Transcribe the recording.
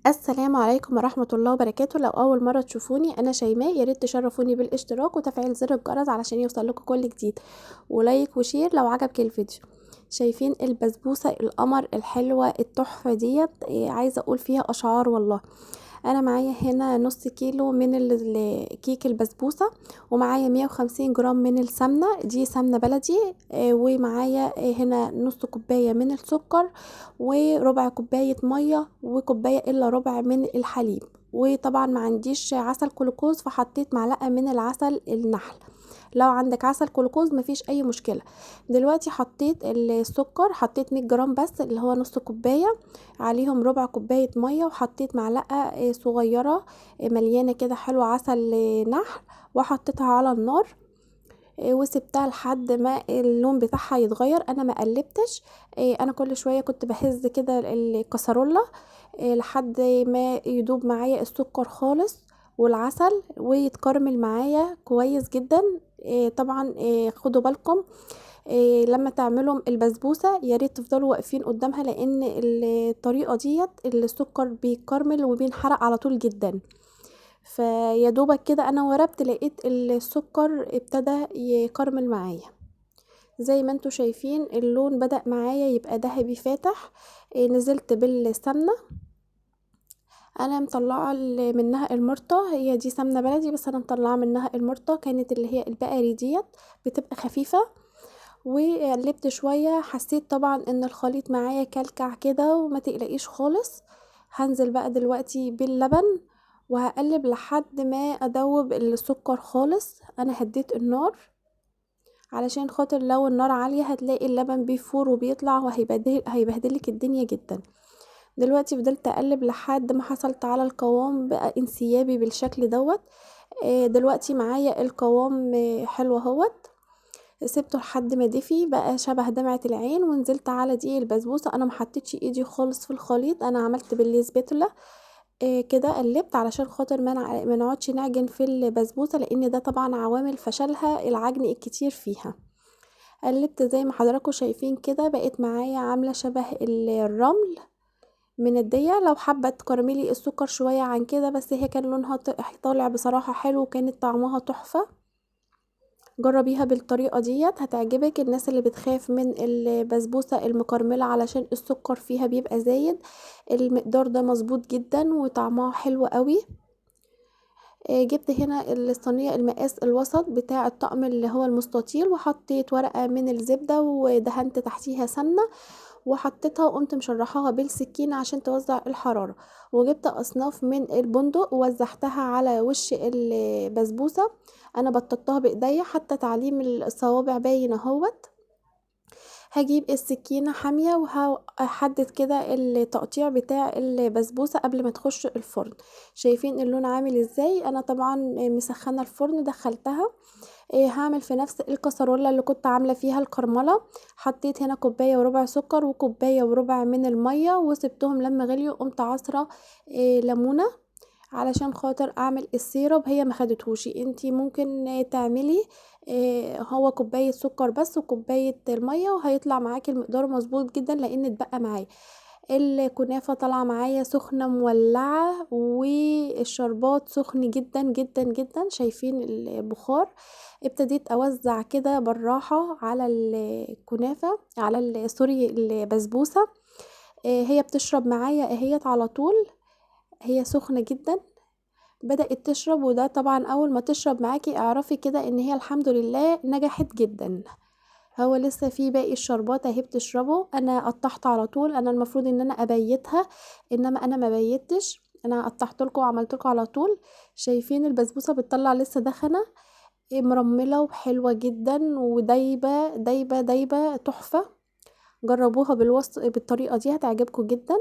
السلام عليكم ورحمة الله وبركاته. لو أول مرة تشوفوني أنا شيماء، ياريت تشرفوني بالاشتراك وتفعيل زر الجرس علشان يوصلكوا كل جديد، ولايك وشير لو عجبك الفيديو. شايفين البسبوسة القمر الحلوة التحفة ديت؟ عايزة أقول فيها أشعار والله. انا معايا هنا نص كيلو من كيك البسبوسة، ومعايا 150 جرام من السمنة، دي سمنة بلدي. ومعايا هنا نص كوباية من السكر، وربع كوباية مية، وكوباية الا ربع من الحليب. وطبعا ما عنديش عسل كلوكوز فحطيت معلقة من العسل النحل. لو عندك عسل كلوكوز مفيش اي مشكلة. دلوقتي حطيت السكر، حطيت 100 جرام بس اللي هو نص كوباية، عليهم ربع كوباية مية، وحطيت معلقة صغيرة مليانة كده حلو عسل نحل، وحطيتها على النار. وسبتها لحد ما اللون بتاعها يتغير. انا ما قلبتش. انا كل شوية كنت بهز كده الكسرولة لحد ما يدوب معايا السكر خالص والعسل ويتكرمل معايا كويس جدا. طبعا خدوا بالكم لما تعملوا البسبوسة يا ريت تفضلوا واقفين قدامها، لان الطريقة ديت السكر بيكرمل وبينحرق على طول جدا. فيا دوبك كده انا وربت لقيت السكر ابتدى يكرمل معايا. زي ما انتوا شايفين اللون بدأ معايا يبقى ذهبي فاتح. نزلت بالسمنة. انا مطلعه منها المرطة، هي دي سمنة بلدي بس انا مطلعه منها المرطة، كانت اللي هي البقري ديت بتبقى خفيفة. وقلبت شوية، حسيت طبعا ان الخليط معايا كلكع كده، وما تقلقيش خالص. هنزل بقى دلوقتي باللبن، وهقلب لحد ما ادوب السكر خالص. انا هديت النار علشان خاطر لو النار عالية هتلاقي اللبن بيفور وبيطلع هيبهدلك الدنيا جدا. دلوقتي فضلت اقلب لحد ما حصلت على القوام بقى انسيابي بالشكل دوت. دلوقتي معايا القوام حلو اهوت. سبته لحد ما دفي بقى شبه دمعة العين، ونزلت على دقيق البسبوسة. انا محطتش ايدي خالص في الخليط، انا عملت بالسباتولا. كده قلبت علشان خاطر ما نقعدش نعجن في البسبوسة، لان ده طبعا عوامل فشلها العجن الكتير فيها. قلبت زي ما حضراتكم شايفين كده، بقت معايا عاملة شبه الرمل من الدية. لو حابة تكرملي السكر شوية عن كده، بس هي كان لونها طالع بصراحة حلو، وكانت طعمها تحفة. جربيها بالطريقة ديت هتعجبك. الناس اللي بتخاف من البسبوسة المكرملة علشان السكر فيها بيبقى زايد، المقدار ده مظبوط جدا وطعمها حلو قوي. جبت هنا الصينية المقاس الوسط بتاع الطقم اللي هو المستطيل، وحطيت ورقة من الزبدة ودهنت تحتيها سمنة، وحطيتها وقمت مشرحاها بالسكينة عشان توزع الحرارة. وجبت اصناف من البندق ووزعتها على وش البسبوسة. انا بططتها بايديا حتى تعليم الصوابع باين اهوت. هجيب السكينة حامية وهحدد كده التقطيع بتاع البسبوسة قبل ما تخش الفرن. شايفين اللون عامل ازاي؟ انا طبعا مسخنة الفرن دخلتها. هعمل في نفس الكسرولة اللي كنت عاملة فيها الكرملة. حطيت هنا كوباية وربع سكر وكوباية وربع من المية، وسبتهم لما غليوا. قمت عصرة ليمونة علشان خاطر اعمل السيرب. هي ما خدتهوش، انتي ممكن تعملي هو كوباية سكر بس وكوباية المية، وهيطلع معاكي المقدار مظبوط جدا، لان اتبقى معايا الكنافة طالعة معايا سخنة مولعة، والشربات سخن جدا جدا جدا. شايفين البخار؟ ابتديت اوزع كده بالراحة على الكنافة، على سوري البسبوسة. هي بتشرب معايا اهيت على طول، هي سخنة جدا. بدأت تشرب، وده طبعا اول ما تشرب معاكي اعرفي كده ان هي الحمد لله نجحت جدا. هو لسه في باقي الشربات اهي بتشربه. انا قطعت على طول، انا المفروض ان انا ابيتها، انما انا ما بيتش، انا قطعت لكم وعملت لكم على طول. شايفين البسبوسه بتطلع لسه دخنه، مرمله وحلوه جدا ودايبه دايبه دايبه تحفه. جربوها بالطريقه دي هتعجبكم جدا.